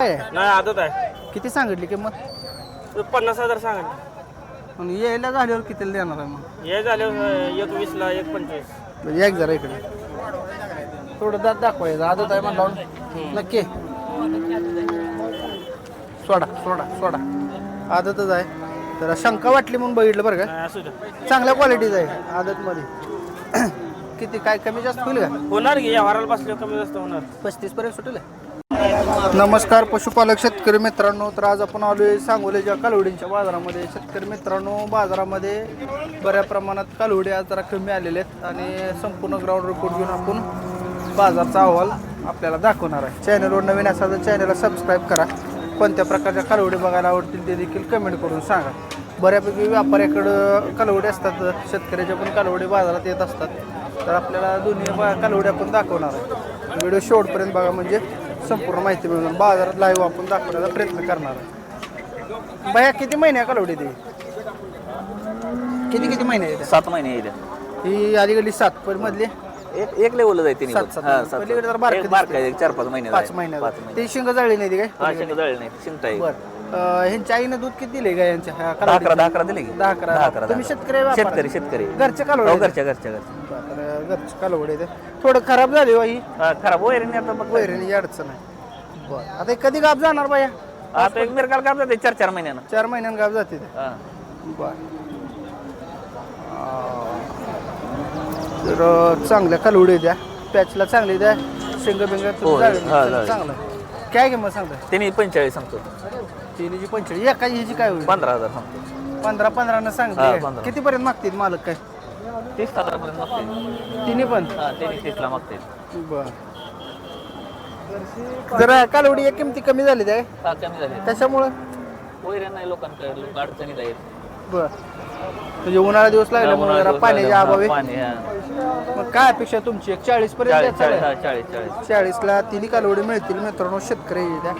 नाही आदत आहे. किती सांगितली किंमत? 50,000 सांगा. आणि यायला झाल्यावर कितीला देणार आहे मग? हे झालं 1,20,000 1,25,000. म्हणजे एक जरा इकडे थोडं दात दाखवायचं. आदत आहे म्हणला नक्की. सोडा सोडा सोडा. आदतच आहे. तर शंका वाटली म्हणून बघितलं बरं का. असू द्या. चांगल्या क्वालिटीच आहे आदतमध्ये. किती काय कमी जास्त होईल का? होणार की या वाराला बसल्यावर कमी जास्त होणार. 35 पर्यंत सुटेल. नमस्कार पशुपालक शेतकरी मित्रांनो. तर आज आपण आलोय सांगोलीच्या कालवडींच्या बाजारामध्ये. शेतकरी मित्रांनो, बाजारामध्ये बऱ्या प्रमाणात कालवडी आज जरा कमी आलेले आहेत आणि संपूर्ण ग्राउंड रिपोर्ट घेऊन आपण बाजारचा अहवाल आपल्याला दाखवणार आहे. चॅनलवर नवीन असाल तर चॅनलला सबस्क्राईब करा. कोणत्या प्रकारच्या कालवडी बघायला आवडतील ते देखील कमेंट करून सांगा. बऱ्यापैकी व्यापाऱ्याकडं कालवडी असतात, शेतकऱ्याच्या पण कालवडी बाजारात येत असतात. तर आपल्याला दोन्ही कालवडी आपण दाखवणार आहे. व्हिडिओ शेवटपर्यंत बघा म्हणजे संपूर्ण माहिती मिळून बाजारात लाईव्ह आपण दाखवण्याचा प्रयत्न करणार आहे. बाया किती महिन्या कालवडी ती? किती महिने आहेत? 7 महिने येईल. ही अलीकडली 7 पण मधली एक लेवल जायते सात पलीकडे जरा बारकं दिसतंय. 4-5 महिने 5 महिन्यात ती शिंग जळली नाही ती काय? शिंग जळले नाही शिंगटा आहे. बरं, ह्यांच्या आईनं दूध किती दिले काय यांच्या 10-11 दिले की 10-11. तुम्ही शेतकरी शेतकरी घरच्या कालवडी? घरच्या घरच्या कालवडी थोडं खराब झाली हो ही. खराब वैरण आता मग वैरणीची अडचण आहे. बरं, आता कधी गाप जाणार बाया? आता एक मिरकाल काढ जाते 4-4 महिन्यानं. 4 महिन्यानं गाप जाते ते. हा. बरं, तर चांगल्या कालवडी द्या, पॅचला चांगली द्या, शेंग बिंग चांगलं. काय किंमत सांगता? त्यांनी 45 सांगतो. तिन्हीची 45. एका ह्याची काय होईल? 15,000 सांगतो. 15-15 हा, सांगते. 15. किती पर्यंत मागतील मालक काय? 30,000 पर्यंत मागते. तिन्ही पण? त्यांनी 30ला मागते. बर, जरा कालवडी या किमती कमी झाली आहे कमी झाले त्याच्यामुळं. वैरण नाही लोकांकडे, लोक अडचणीत आहेत. बर, म्हणजे उन्हाळा दिवस लागल्यामुळे जरा पाण्याच्या अभावी. पाणी. मग काय अपेक्षा तुमची? 40 पर्यंत? 40. 40ला तिन्ही कालवडी मिळतील मित्रांनो. शेतकरी द्या,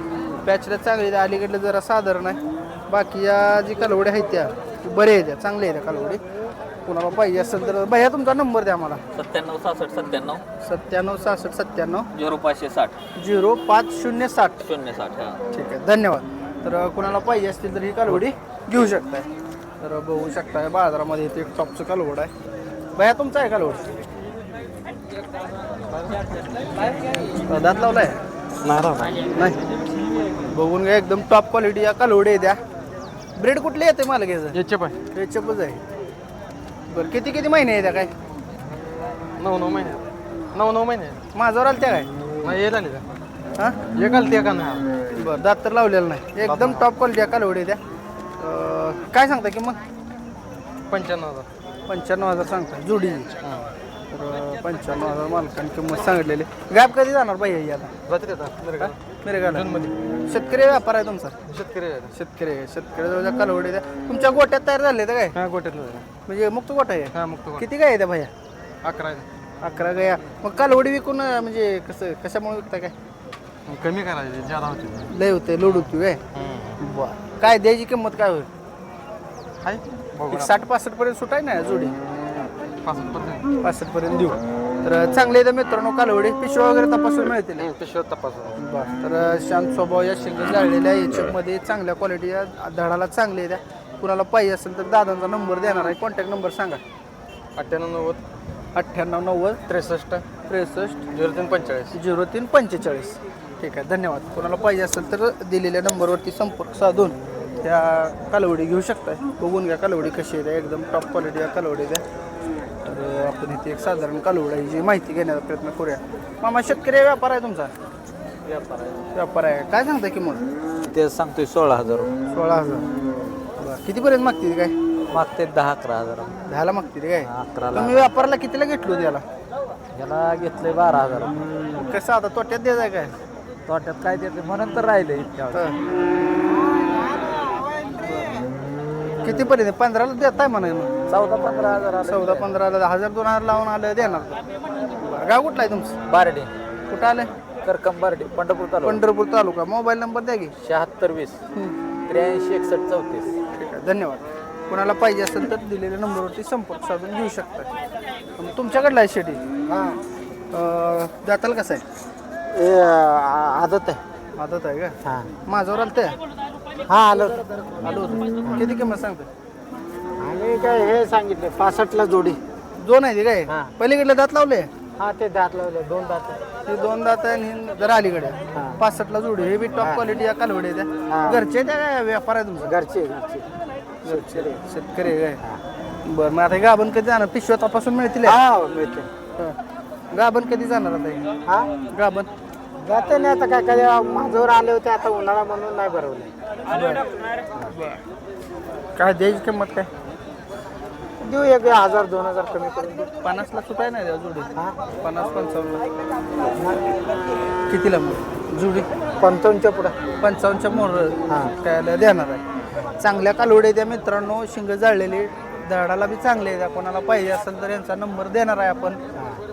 पॅचला चांगली द्या. अलीकडलं जरा साधारण आहे. बाकी या जी कालवडी आहेत त्या बरे आहेत, त्या चांगल्या आहेत त्या कालवडी. कुणाला पाहिजे असेल तर भैया तुमचा नंबर द्या मला. 97 66 97 97 66 97 0560 0560. 060. ठीक आहे, धन्यवाद. तर कुणाला पाहिजे असतील तर ही कालवडी घेऊ शकताय. तर बघू शकताय बाजारामध्ये इथे एक टॉपचं कालवड आहे. भैया तुमचा आहे कालवड? दात लावलाय? नाही. बघून घ्या, एकदम टॉप क्वालिटी या कालवडी द्या. ब्रेड कुठले येते मला घ्यायचं? एचपच आहे. बरं, किती महिने आहे त्या काय? 9 महिने. माझ्यावर आलं त्या काय? नाही येत आली का? हां, एक आली ते का नाही? बरं, दात तर लावलेलं नाही. एकदम टॉप क्वालिटी या कालवडी द्या. काय सांगता किंमत? 95,000. 95,000 सांगता जोडी. तर 95,000 मालकांनी किंमत सांगितलेली. गॅप कधी जाणार पाहिजे याला? रात्री येतात मिरगाला. शेतकरी व्यापार आहे तुमचा? शेतकरी जवळच्या कालवडी द्या. तुमच्या गोट्यात तयार झाले तर काय? हा गोट्यातलं. म्हणजे मुक्त गोठा आहे? हा मुक्त. किती काय आहे त्या भैया? 11 गया. मग कालवडी विकून म्हणजे कशामुळे विकता काय? कमी करायचे ज्यादा होते. लय होते, लोड होती काय? बरं, काय द्यायची किंमत काय होईल? 60-65 पर्यंत सुटाय ना जोडी? 65 पर्यंत देऊ. तर चांगले आहे मित्रांनो कालवडी. पिशव्या वगैरे तपासून मिळतील? पिशव्या तपासून. बरं, तर शांत स्वभाव या शेंग जाळलेल्या याच्यामध्ये चांगल्या क्वालिटी या धडाला चांगले द्या. कुणाला पाहिजे असेल तर दादांचा नंबर देणार आहे. कॉन्टॅक्ट नंबर सांगा. 98 98 63 63 0345. 0345. ठीक आहे, धन्यवाद. कोणाला पाहिजे असेल तर दिलेल्या नंबरवरती संपर्क साधून त्या कालवडी घेऊ शकताय. बघून घ्या कालवडी कशी आहे. एकदम टॉप क्वालिटी या कालवडी द्या. तर आपण इथे एक साधारण कालवडीची माहिती घेण्याचा प्रयत्न करूया. मामा, शेतकरी व्यापार आहे तुमचा? व्यापार आहे. काय सांगता किंमत? ते सांगतोय 16,000. 16,000. बरं, कितीपर्यंत मागते काय? मागते 10-11,000. 10ला मागते काय? 11ला. तुम्ही व्यापाराला कितीला घेतलो त्याला? याला घेतलंय 12,000. कसं आता तोट्यात द्यायचं काय? तोट्यात काय देते म्हणून तर राहिले इतक्या. कितीपर्यंत? 15ला देताय म्हणा. 14-15,000. 14-15ला 1,000-2,000 लावून आलं देणार. बरं, गाव कुठलं आहे तुमचं? बारडे. कुठं आलं? करकम बारडे, पंढरपूर तालुका. पंढरपूर तालुका. मोबाईल नंबर द्या की. 7620 83 61 34. ठीक आहे, धन्यवाद. कोणाला पाहिजे असेल तर दिलेल्या नंबरवरती संपर्क साधून घेऊ शकता. तुमच्याकडला आहे शेटी? दाताल कसं आहे? आदत आहे. आदत आहे का हा माझ्यावर आलं ते हा आलो आलो होतं किती किंमत सांगतो आणि काय हे सांगितले 65ला जोडी दोन आहे ते काय हा. पलीकडले दात लावले हा ते दात लावले 2 दात ते 2 दात आहे आणि जरा अलीकडे हा. 65ला जोडी हे बी टॉप क्वालिटी या कालवडी त्या हा. घरचे त्या काय व्यापार आहे तुमचा घरचे शेतकरी आहे काय बरं मग आता हे गाभण कधी जाणार पिशव्या तपासून मिळतील हे? हा मिळते हा. गाभण कधी जाणार आता हे? हा गाभण जाते नाही आता काय काय माझ्यावर आले होते आता उन्हाळा म्हणून नाही भरवले काय द्यायची किंमत काय देऊ 1000-2000 कमी करून देऊ 50ला सुटाय नाही द्या जोडी हा 50-55 कितीला मग जोडी 55च्या पुढे 55च्या मोर हा. काय देणार आहे चांगल्या कालवडे त्या मित्रांनो शिंग जाळलेली झाडाला बी चांगले द्या कोणाला पाहिजे असेल तर यांचा नंबर देणार आहे आपण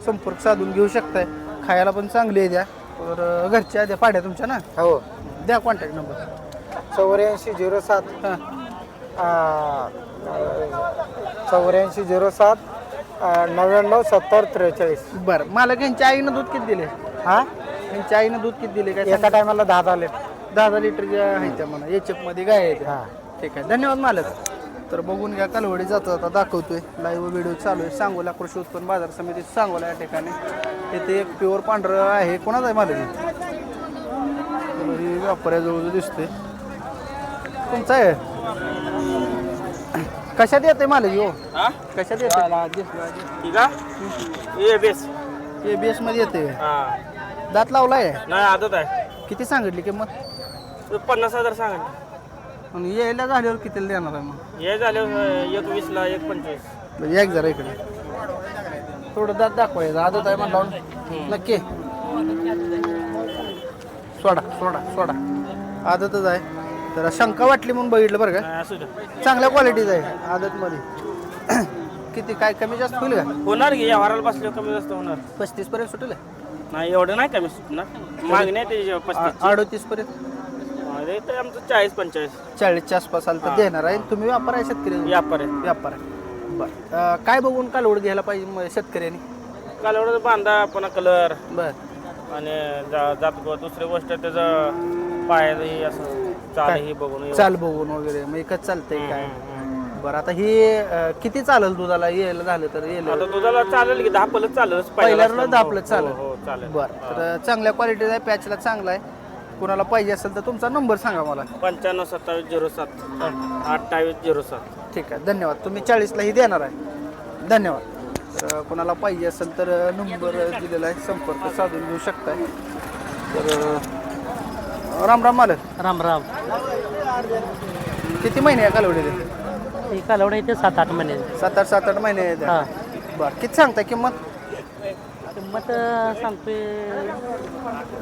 संपर्क साधून घेऊ शकताय खायला पण चांगली आहे द्या तर घरच्या द्या पाड्या तुमच्या ना हो द्या कॉन्टॅक्ट नंबर 8407 हां 8407 997043 बरं मला यांच्या आईनं दूध किती दिले हा यांच्या आईनं दूध किती दिले काय एका टायमाला 10 आले 10 लिटरच्या आहे त्या म्हणा एचएफमध्ये गाय आहे त्या हा ठीक आहे धन्यवाद मालक तर बघून घ्या कालवडी जाता जाता दाखवतोय लाईव्ह व्हिडिओ चालू आहे सांगोला कृषी उत्पन्न बाजार समिती सांगोला या ठिकाणी इथे एक प्युअर पांढरं आहे कोणाचं आहे मालक व्यापाऱ्याजवळ दिसते तुमचं आहे कशात येते मालक हो कशात येते एबीएस मध्ये येते दात लावलाय नाही आदत आहे किती सांगितली किंमत 50,000 सांगा आणि यायला झाल्यावर कितीला देणार आहे मग हे झाल्यावर 120ला 125 म्हणजे एक जरा इकडे थोडं दात दाखवायचं आदत आहे म्हणलं नक्की सोडा आदतच आहे तर शंका वाटली म्हणून बघितलं बरं का असू द्या चांगल्या क्वालिटीच आहे आदतमध्ये किती काय कमी जास्त होईल का होणार की या वाराला बसल्यावर कमी जास्त होणार 35 पर्यंत सुटेल नाही एवढं नाही कमी सुटणार मागणी आहे त्याची 35 38 पर्यंत तर आमचं 40-45 40च्या आसपास आलं तर देणार आहे तुम्ही व्यापार आहे शेतकरी व्यापार आहे व्यापार आहे बरं काय बघून कालवड घ्यायला पाहिजे मग शेतकऱ्यांनी काल एवढं बांधा पुन्हा कलर बरं आणि जात दुसरी गोष्ट त्याचं पाय हे असं चाल हे बघून चाल बघून वगैरे मग एकच चालतंय काय बरं आता ही किती चालेल दुधाला यायला झालं तर येईल आता दुधाला चालेल की 10 पलच चालेल पहिल्याला 10 आपलं हो चालेल चालेल बरं तर चांगल्या क्वालिटीचा आहे पॅचला चांगला आहे कुणाला पाहिजे असेल तर तुमचा नंबर सांगा मला 95-27-07 28-07 ठीक आहे धन्यवाद तुम्ही 40ला ही देणार आहे धन्यवाद तर कुणाला पाहिजे असेल तर नंबर दिलेला आहे संपर्क साधून घेऊ शकताय तर राम राम मालक राम राम किती महिने आहे कालवडीले ही कालवडा इथे 7-8 महिने 7-8 महिने आहेत हां बरं किती सांगताय किंमत किंमत सांगतोय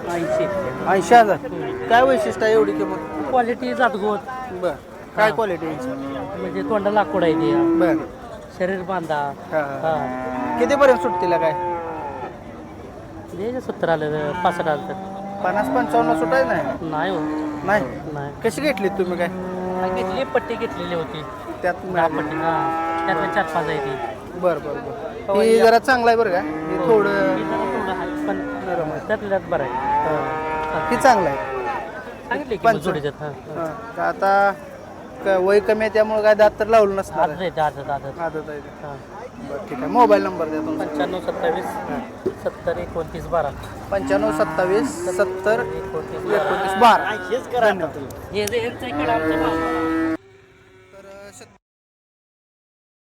80 80,000 काय वैशिष्ट्य आहे एवढी किंमत क्वालिटी जातगोत बरं काय क्वालिटी आहे म्हणजे तोंडा लाकूड आहे ते बरं शरीर बांधा हां हां कितीपर्यंत सुटतील काय जे 70 आलं 65 आलं तर 50-55 सुटायचं नाही नाही हो नाही नाही कशी घेतली तुम्ही काय घेतली पट्टी घेतलेली होती त्यात 10 पट्टी हां त्यातल्या 4-5 आहे ती बरं बरं ही जरा चांगलं आहे बरं का ही थोडं ही जरा थोडं आहे पण नरम आहे त्यातल्या त्यात बरं आहे ही चांगलं आहे सांगितली की पंच. जोडीच्यात हां हां. तर आता वय कमी आहे त्यामुळे काय दात तर लावलं नसणार आदत आहे आदत आदत आदत आहे ते. हां बरं ठीक आहे मोबाईल नंबर द्या तुमचा 95-27 70-29-12 95-27 70 29 12 धन्यवाद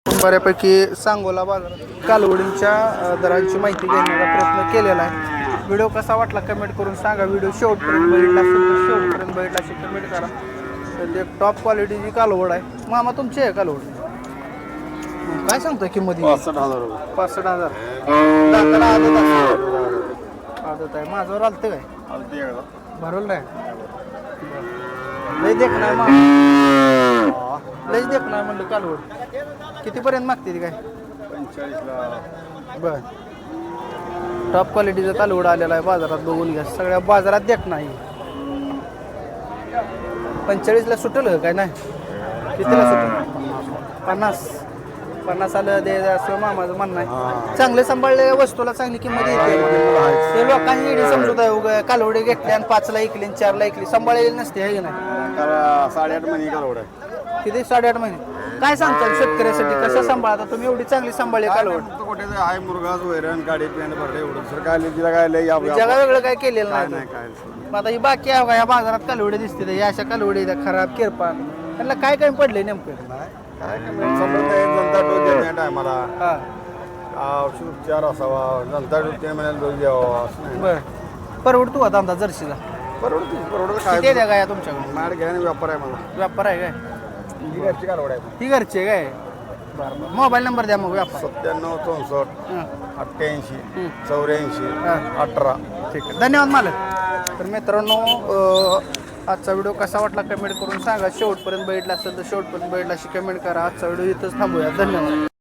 बऱ्यापैकी सांगोला बाजारात कालवडींच्या दरांची माहिती घेण्याचा प्रयत्न केलेला आहे व्हिडिओ कसा वाटला कमेंट करून सांगा व्हिडिओ शेवटपर्यंत बघितला असेल तर शेवटपर्यंत बघितला असेल कमेंट करा तर ते टॉप क्वालिटीची कालवड आहे मामा तुमची आहे कालवड काय सांगतोय किंमत 65,000 दाताला आदत असेल. आदत आहे माझ्यावर आलते काय भरवलं नाही लय देख नाही लयच देख नाही म्हणलं कालवड कितीपर्यंत मागते ती काय 45ला बर टॉप क्वालिटीचा कालवड आलेला आहे बाजारात बघून घ्या सगळ्या बाजारात देख नाही 45ला सुटेल काय नाही कितीला सुटेल 50 50 आलं दे असं मामाचं म्हणणं आहे. चांगले सांभाळले वस्तूला चांगली किंमत येते. ते लोकांनी येडी समजूत आहे उगा कालवडे घेतले आणि 5ला ऐकली आणि 4ला ऐकली सांभाळलेली नसते आहे की नाही. 8.5 महिने कालवड आहे. किती 8.5 महिने काय सांगताल शेतकऱ्यासाठी कसं सांभाळता तुम्ही एवढी चांगली सांभाळली कालवड. कुठे आहे मुरगाच वैरण गाडी पेंट भरले एवढं सर काय तिला काय लय जगा वेगळं काय केलेलं नाही नाही काय मग आता ही बाकी आहे का या बाजारात कालवडे दिसते या अशा कालवडी त्या खराब किरपा त्यांना काय काय पडले नेमकं. काय समजत नाही जनता डोस देत नाही टायमाला हा औषध उपचार असावा जनता डोस 3 महिन्याला डोस द्यावा असं नाही. बरं परवडतो आता आमचा जर्सीला परवडतं किती काय द्या काय तुमच्याकडे माड घ्या व्यापार आहे मला व्यापार आहे काय ही घरची कालवड आहे. ही घरची आहे काय बरं मोबाईल नंबर द्या मग व्यापार. 97 64 हं. 88 84 हा. 18. ठीक आहे धन्यवाद मालक. तर मित्रांनो आजचा व्हिडिओ कसा वाटला कमेंट करून सांगा. शेवटपर्यंत बघितला असेल तर शेवटपर्यंत बघितला अशी कमेंट करा. आजचा व्हिडिओ इथंच थांबूया. धन्यवाद.